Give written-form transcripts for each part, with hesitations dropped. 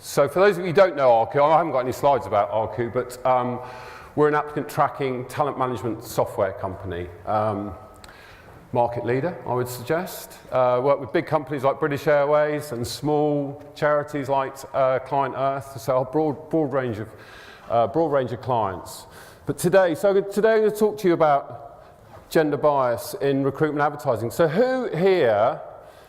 So for those of you who don't know eArcu, I haven't got any slides about eArcu, but we're an applicant tracking talent management software company. Market leader, I would suggest. Work with big companies like British Airways and small charities like Client Earth, so a broad range of clients. But today I'm going to talk to you about gender bias in recruitment advertising. So who here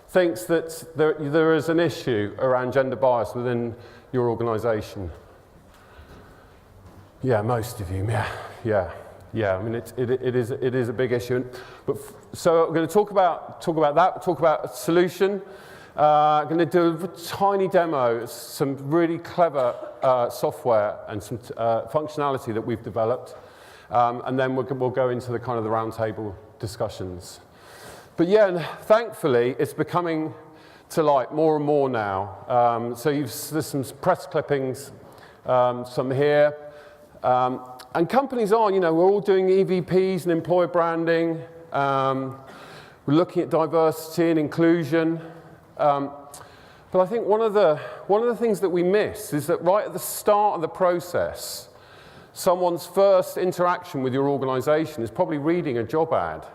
thinks that there is an issue around gender bias within your organisation? Yeah, most of you, yeah. I mean, it is a big issue. But so we're going to talk about that. Talk about a solution. I'm going to do a tiny demo, some really clever software and some functionality that we've developed, and then we'll go into the kind of the roundtable discussions. But yeah, and thankfully, it's becoming to light more and more now. So there's some press clippings, some here. And companies are, we're all doing EVPs and employer branding. We're looking at diversity and inclusion. But I think one of the things that we miss is that right at the start of the process, someone's first interaction with your organisation is probably reading a job ad.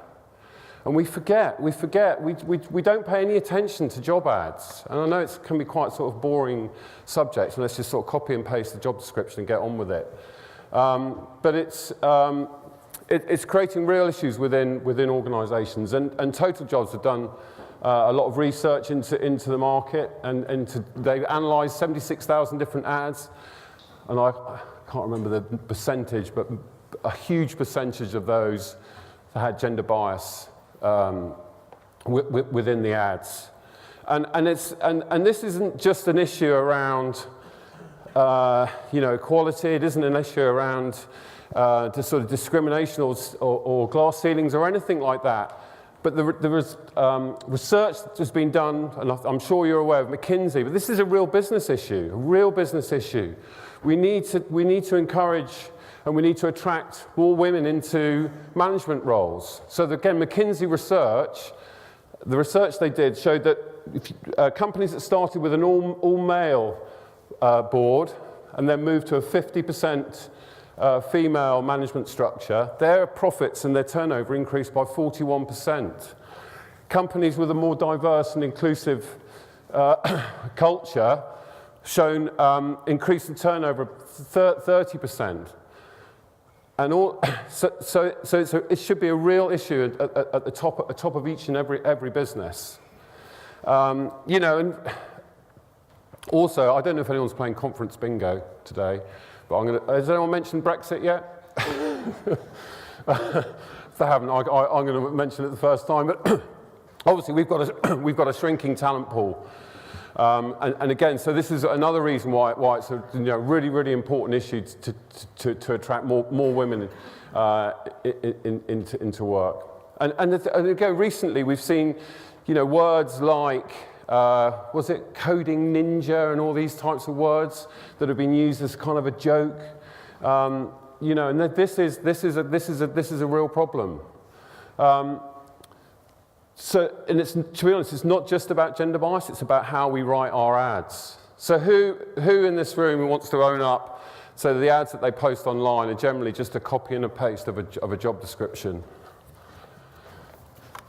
And we don't pay any attention to job ads. And I know it can be quite sort of boring subject, and let's just sort of copy and paste the job description and get on with it. But it's creating real issues within organisations. And Total Jobs have done a lot of research into the market, and they've analysed 76,000 different ads. And I can't remember the percentage, but a huge percentage of those had gender bias within the ads. And this isn't just an issue around equality. It isn't an issue around sort of discrimination or glass ceilings or anything like that. But there is research that has been done, and I'm sure you're aware of McKinsey, but this is a real business issue, We need to encourage and we need to attract more women into management roles. So again, McKinsey research, the research they did showed that companies that started with an all-male board and then moved to a 50% female management structure, their profits and their turnover increased by 41%. Companies with a more diverse and inclusive culture shown increase in turnover of 30%. And it should be a real issue at the top of each and every business. And also, I don't know if anyone's playing conference bingo today, but has anyone mentioned Brexit yet? If they haven't, I'm going to mention it the first time. But obviously, we've got a shrinking talent pool. And again, so this is another reason why it's a really important issue to attract more women into work. And again, recently we've seen words like was it coding ninja and all these types of words that have been used as kind of a joke. And this is a real problem. And to be honest, it's not just about gender bias, it's about how we write our ads. So who in this room wants to own up so the ads that they post online are generally just a copy and a paste of a job description?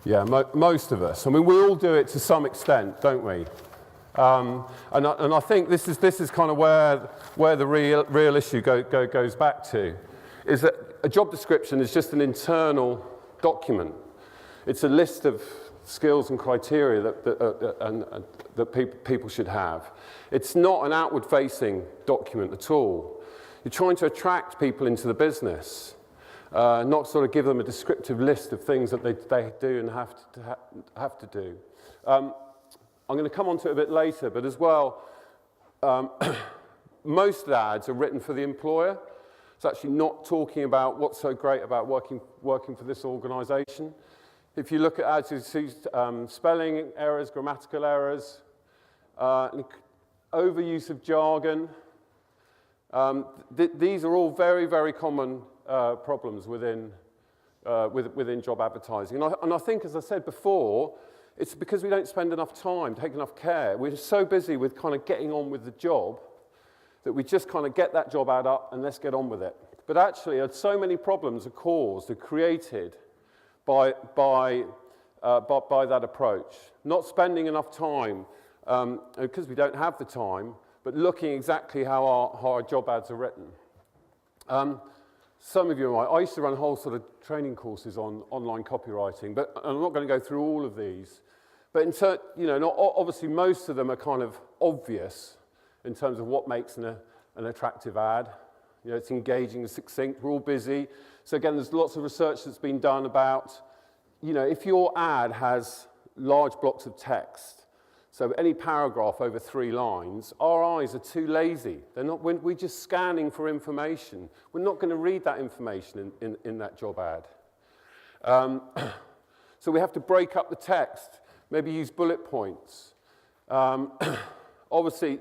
Yeah, most of us. I mean, we all do it to some extent, don't we? And I think this is kind of where the real issue goes back to, is that a job description is just an internal document. It's a list of skills and criteria that people should have. It's not an outward-facing document at all. You're trying to attract people into the business, not sort of give them a descriptive list of things that they do and have to do. I'm going to come on to it a bit later, but as well, most ads are written for the employer. It's actually not talking about what's so great about working for this organisation. If you look at ads, you see spelling errors, grammatical errors, overuse of jargon. These are all very, very common problems within job advertising. And I think, as I said before, it's because we don't spend enough time, take enough care. We're so busy with kind of getting on with the job that we just kind of get that job ad up and let's get on with it. But actually, so many problems are caused, are created by that approach. Not spending enough time, because we don't have the time, but looking exactly how our job ads are written. Some of you might. I used to run whole sort of training courses on online copywriting, but I'm not going to go through all of these. But obviously most of them are kind of obvious in terms of what makes an attractive ad. It's engaging and succinct. We're all busy. So again, there's lots of research that's been done about, if your ad has large blocks of text, so any paragraph over 3 lines, our eyes are too lazy. We're just scanning for information. We're not going to read that information in that job ad. So we have to break up the text, maybe use bullet points. Obviously,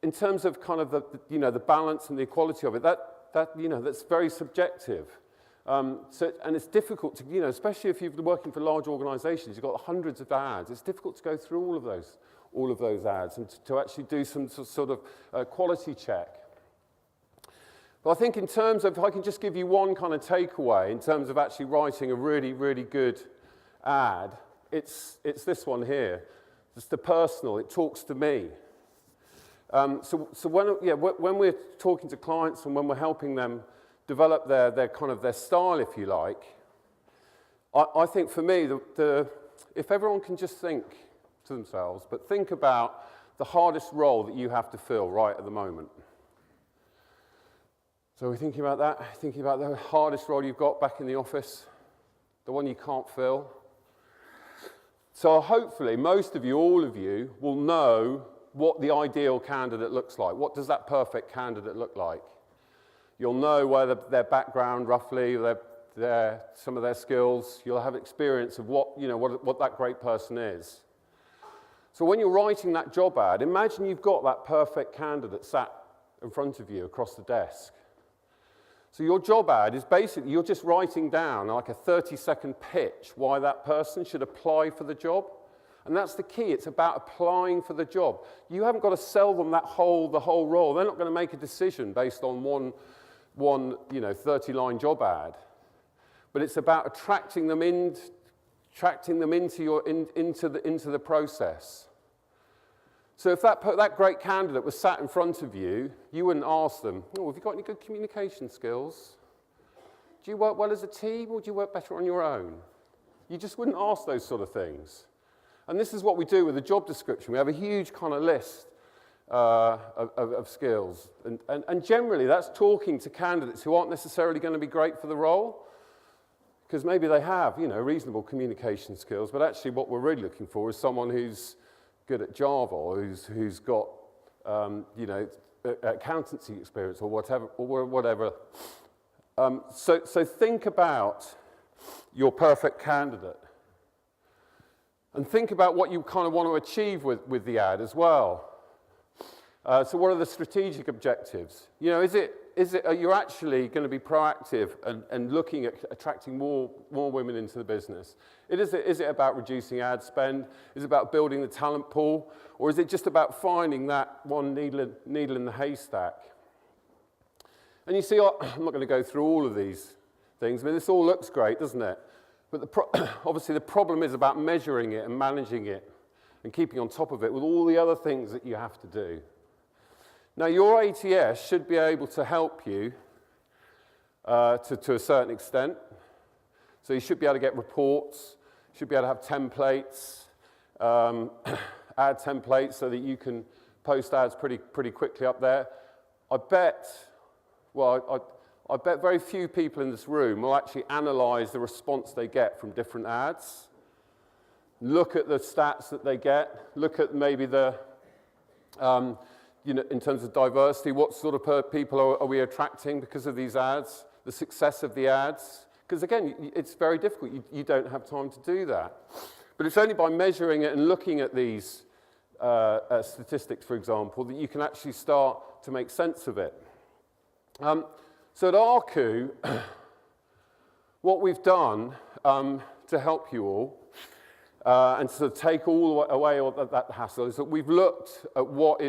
in terms of kind of the balance and the equality of it, that's very subjective. And it's difficult to, especially if you've been working for large organizations, you've got hundreds of ads, it's difficult to go through all of those ads and to actually do some sort of quality check. But I think in terms of, if I can just give you one kind of takeaway in terms of actually writing a really, really good ad, it's this one here. It's the personal, it talks to me. So when we're talking to clients and when we're helping them develop their style, if you like, I think for me, if everyone can just think to themselves, but think about the hardest role that you have to fill right at the moment. So we're thinking about that, thinking about the hardest role you've got back in the office, the one you can't fill. So hopefully most of you, all of you, will know what the ideal candidate looks like. What does that perfect candidate look like? You'll know where their background, roughly, some of their skills. You'll have experience of what that great person is. So when you're writing that job ad, imagine you've got that perfect candidate sat in front of you across the desk. So your job ad is basically, you're just writing down like a 30-second pitch why that person should apply for the job. And that's the key. It's about applying for the job. You haven't got to sell them the whole role. They're not going to make a decision based on one 30-line job ad. But it's about attracting them into the process. So if that great candidate was sat in front of you, you wouldn't ask them, have you got any good communication skills? Do you work well as a team, or do you work better on your own? You just wouldn't ask those sort of things. And this is what we do with the job description. We have a huge kind of list of skills. And generally, that's talking to candidates who aren't necessarily going to be great for the role, because maybe they have, reasonable communication skills, but actually what we're really looking for is someone who's good at Java, or who's got, accountancy experience, or whatever. So think about your perfect candidate. And think about what you kind of want to achieve with the ad as well. So what are the strategic objectives? Are you actually going to be proactive and looking at attracting more women into the business? Is it about reducing ad spend? Is it about building the talent pool? Or is it just about finding that one needle in the haystack? And you see, I'm not going to go through all of these things. I mean, this all looks great, doesn't it? But obviously the problem is about measuring it and managing it and keeping on top of it with all the other things that you have to do. Now, your ATS should be able to help you to a certain extent. So you should be able to get reports, you should be able to have templates, ad templates so that you can post ads pretty quickly up there. I bet very few people in this room will actually analyze the response they get from different ads, look at the stats that they get, look at maybe the, in terms of diversity, what sort of people are we attracting because of these ads, the success of the ads. Because again, it's very difficult. You don't have time to do that. But it's only by measuring it and looking at these statistics, for example, that you can actually start to make sense of it. So at eArcu, what we've done to help you all and to take all away all that hassle is that we've looked at what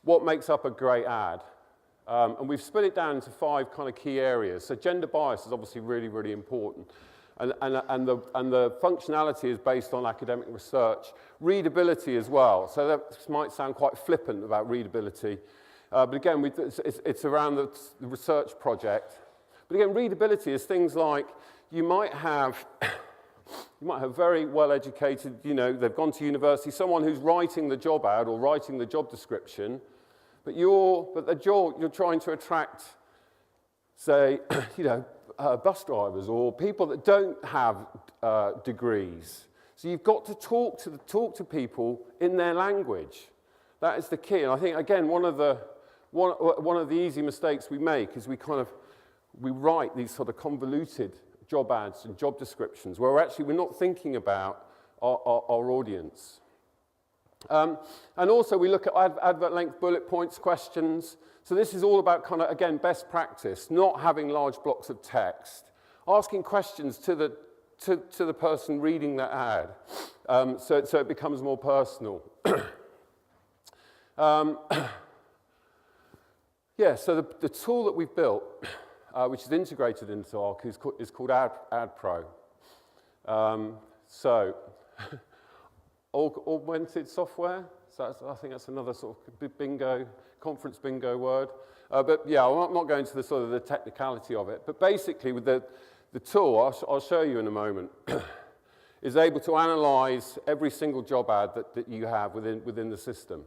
what makes up a great ad. And we've split it down into 5 kind of key areas. So gender bias is obviously really, really important. And the functionality is based on academic research. Readability as well. So that might sound quite flippant about readability. But again, it's around the research project. But again, readability is things like you might have very well-educated, they've gone to university, someone who's writing the job ad or writing the job description, but you're trying to attract, say, bus drivers or people that don't have degrees. So you've got to talk to people in their language. That is the key. And I think, again, one of the easy mistakes we make is we write these sort of convoluted job ads and job descriptions where we're not thinking about our audience. And also we look at advert length, bullet points, questions. So this is all about again, best practice, not having large blocks of text, asking questions to the person reading that ad, so it becomes more personal. So the tool that we've built, which is integrated into eArcu, is called AdPro. Augmented software. So I think that's another sort of conference bingo word. But yeah, I'm not going to the technicality of it. But basically, with the tool, I'll show you in a moment, is able to analyze every single job ad that you have within the system.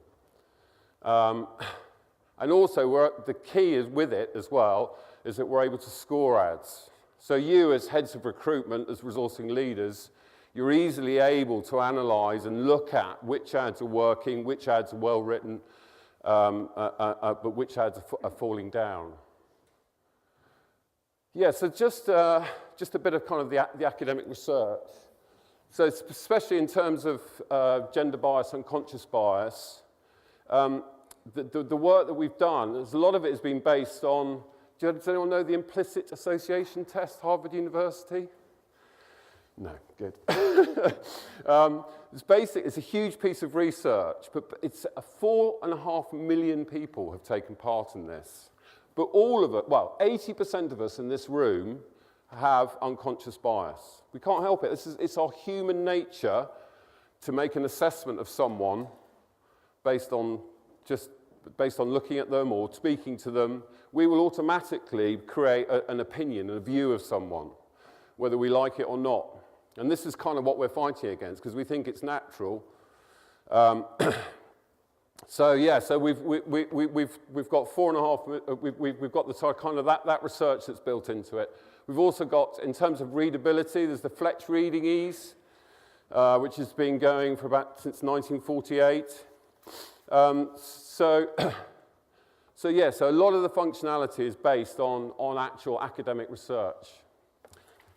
And also, the key is with it as well, is that we're able to score ads. So you, as heads of recruitment, as resourcing leaders, you're easily able to analyze and look at which ads are working, which ads are well written, but which ads are falling down. Yeah, so just a bit of the academic research. So especially in terms of gender bias, unconscious bias, the work that we've done, a lot of it has been based on, does anyone know the implicit association test, Harvard University? No, good. It's a huge piece of research, but it's 4.5 million people have taken part in this. But all of it, 80% of us in this room have unconscious bias. We can't help it. It's our human nature to make an assessment of someone based on looking at them or speaking to them. We will automatically create an opinion, a view of someone, whether we like it or not. And this is kind of what we're fighting against because we think it's natural. So we've got 4.5. We've got that research that's built into it. We've also got, in terms of readability, there's the Fletch Reading Ease, which has been going since 1948. So a lot of the functionality is based on actual academic research.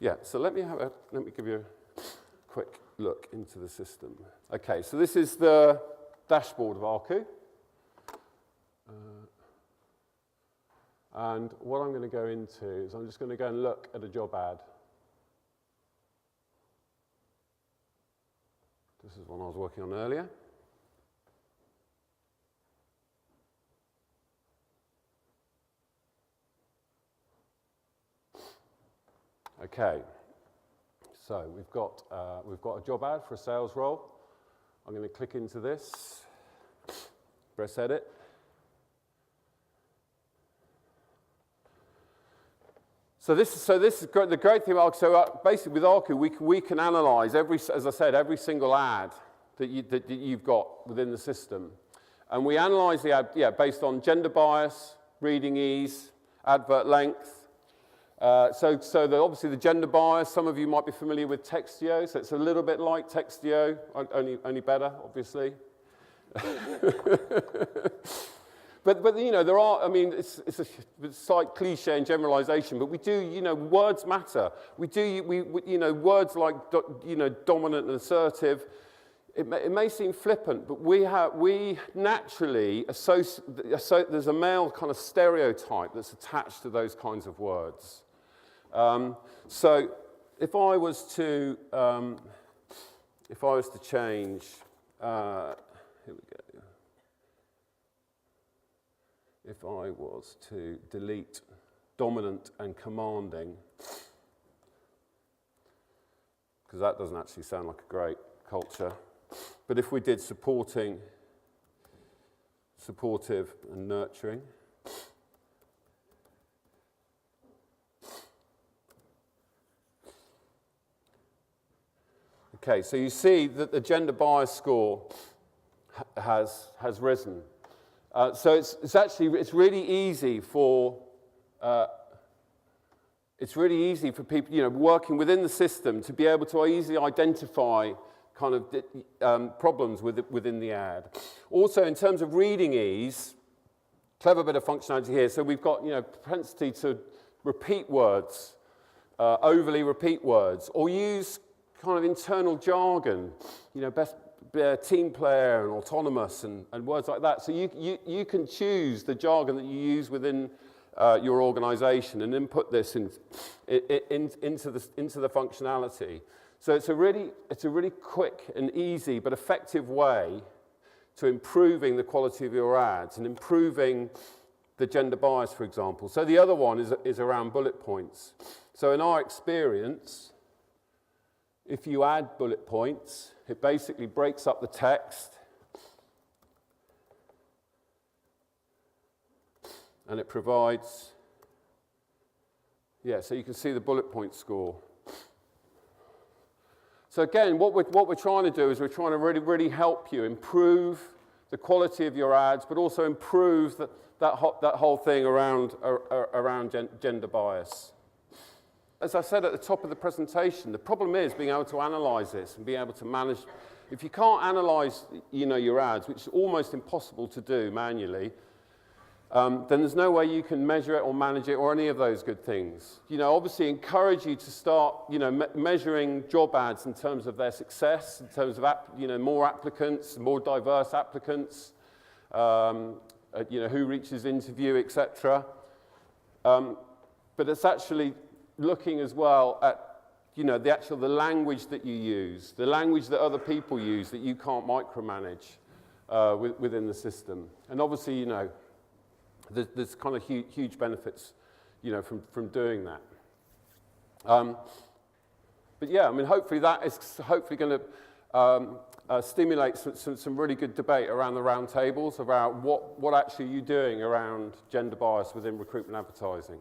Yeah, so let me give you a quick look into the system. Okay, so this is the dashboard of eArcu. And what I'm going to go into is I'm just going to go and look at a job ad. This is one I was working on earlier. Okay, so we've got a job ad for a sales role. I'm going to click into this, press edit. So this is great. The great thing about basically with eArcu, we can analyze every single ad that you've got within the system, and we analyze the ad based on gender bias, reading ease, advert length. Obviously the gender bias, some of you might be familiar with Textio, so it's a little bit like Textio, only better, obviously. but there are, it's a slight cliche and generalization, but we do, words matter. Words like, dominant and assertive, it may seem flippant, but we naturally there's a male kind of stereotype that's attached to those kinds of words. So if I was to change, here we go. if I was to delete dominant and commanding, because that doesn't actually sound like a great culture, but if we did supporting, supportive and nurturing, okay, so you see that the gender bias score has risen. So it's really easy for people, working within the system to be able to easily identify kind of problems within the ad. Also, in terms of reading ease, clever bit of functionality here. So we've got propensity to repeat words, overly repeat words, or use kind of internal jargon, best team player and autonomous and words like that. So you can choose the jargon that you use within your organization and input this into the functionality. So it's a really quick and easy but effective way to improving the quality of your ads and improving the gender bias, for example. So the other one is around bullet points. So in our experience, if you add bullet points, it basically breaks up the text and it provides, so you can see the bullet point score. So again, what we're trying to do is we're trying to really help you improve the quality of your ads, but also improve that whole thing around gender bias. As I said at the top of the presentation, the problem is being able to analyze this and being able to manage. If you can't analyze, your ads, which is almost impossible to do manually, then there's no way you can measure it or manage it or any of those good things. Obviously encourage you to start, measuring job ads in terms of their success, in terms of, more applicants, more diverse applicants, who reaches interview, etc. But it's actually looking as well at, the language that you use, the language that other people use that you can't micromanage within the system. And obviously, there's kind of huge benefits, from doing that. But yeah, hopefully that is going to stimulate some really good debate around the round tables about what actually you're doing around gender bias within recruitment advertising.